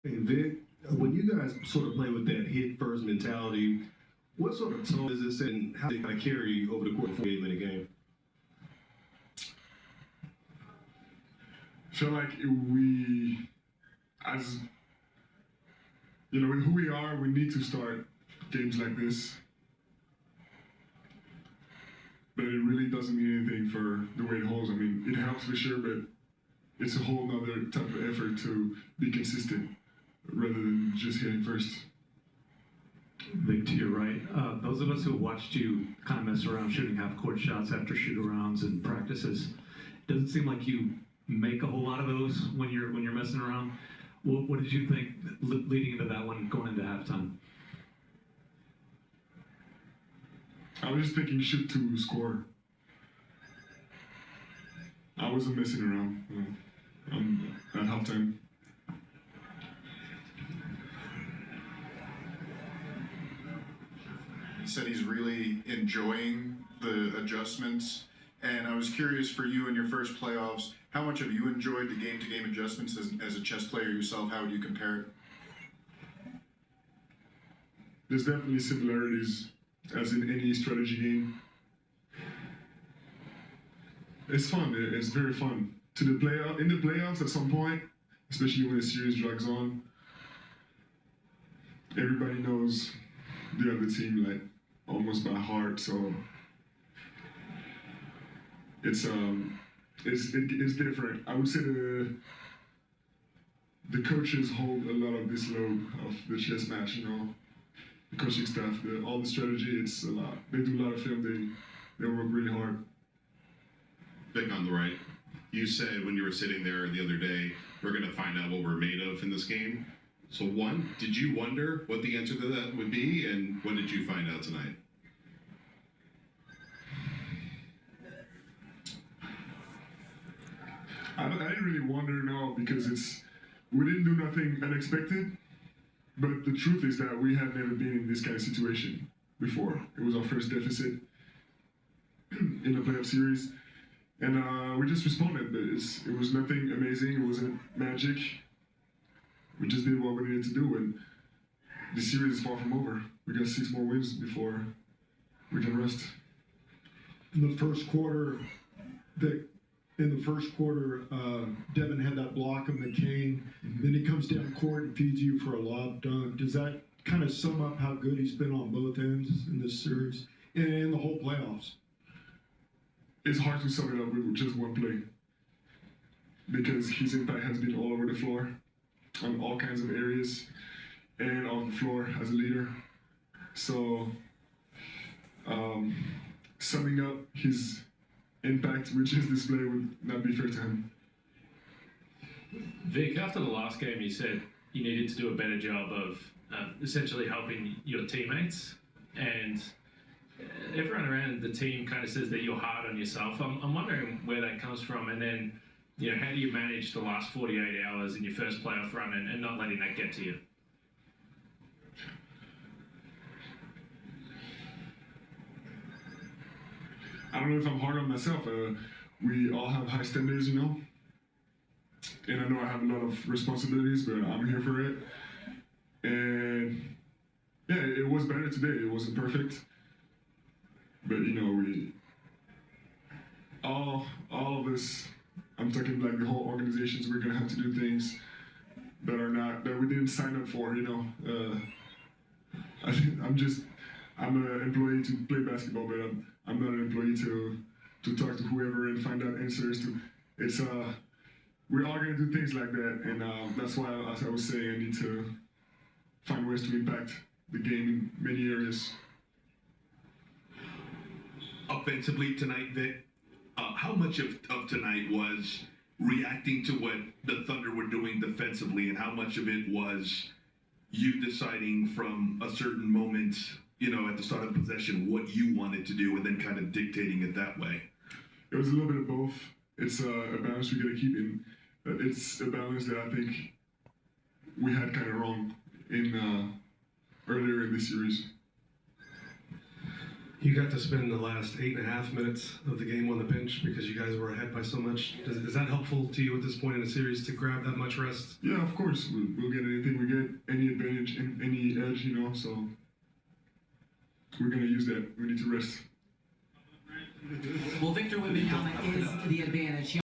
Hey Vic, when you guys sort of play with that hit first mentality, what sort of tone is this and how do they kind of carry over the course of a 8-minute game? I feel like we, as with who we are, we need to start games like this. But it really doesn't mean anything for the way it holds. I mean, it helps for sure, but it's a whole nother type of effort to be consistent rather than just hitting first. Vic, to your right, those of us who watched you kind of mess around shooting half-court shots after shoot-arounds and practices, it doesn't seem like you make a whole lot of those when you're messing around. What did you think leading into that one, going into halftime? I was just thinking shoot to score. I wasn't messing around at halftime. He said he's really enjoying the adjustments. And I was curious for you in your first playoffs, how much have you enjoyed the game-to-game adjustments as a chess player yourself? How would you compare it? There's definitely similarities, as in any strategy game. It's fun. It's very fun. In the playoffs, at some point, especially when the series drags on, everybody knows the other team like almost by heart. So it's different. I would say the coaches hold a lot of this load of the chess match. The coaching staff, all the strategy. It's a lot. They do a lot of film. They work really hard. Vic on the right, you said when you were sitting there the other day, we're going to find out what we're made of in this game. So one, did you wonder what the answer to that would be, and what did you find out tonight? I didn't really wonder, no, because we didn't do nothing unexpected. But the truth is that we had never been in this kind of situation before. It was our first deficit in a playoff series. And we just responded, but it was nothing amazing. It wasn't magic. We just did what we needed to do, and the series is far from over. We got 6 more wins before we can rest. In the first quarter, Devin had that block of McCain. Then he comes down court and feeds you for a lob dunk. Does that kind of sum up how good he's been on both ends in this series and in the whole playoffs? It's hard to sum it up with just one play because his impact has been all over the floor on all kinds of areas and on the floor as a leader. So summing up his impact, which is display, would not be fair to him. Vic, after the last game, you said you needed to do a better job of essentially helping your teammates, and everyone around the team kind of says that you're hard on yourself. I'm wondering where that comes from, and then how do you manage the last 48 hours in your first playoff run and not letting that get to you? I don't know if I'm hard on myself. We all have high standards, and I know I have a lot of responsibilities, but I'm here for it. And yeah, it was better today. It wasn't perfect, but we all of us. I'm talking like the whole organizations. We're gonna have to do things that we didn't sign up for. I'm an employee to play basketball, but I'm not an employee to talk to whoever and find out answers to. We're all gonna do things like that, and that's why, as I was saying, I need to find ways to impact the game in many areas. Offensively tonight, Vic, how much of tonight was reacting to what the Thunder were doing defensively, and how much of it was you deciding from a certain moment, at the start of the possession, what you wanted to do, and then kind of dictating it that way? It was a little bit of both. It's a balance we gotta keep in. It's a balance that I think we had kind of wrong in earlier in this series. You got to spend the last 8.5 minutes of the game on the bench because you guys were ahead by so much. Is that helpful to you at this point in the series to grab that much rest? Yeah, of course. We'll get anything we get, any advantage, any edge, so we're going to use that. We need to rest. Well, Victor Wembanyama is the advantage.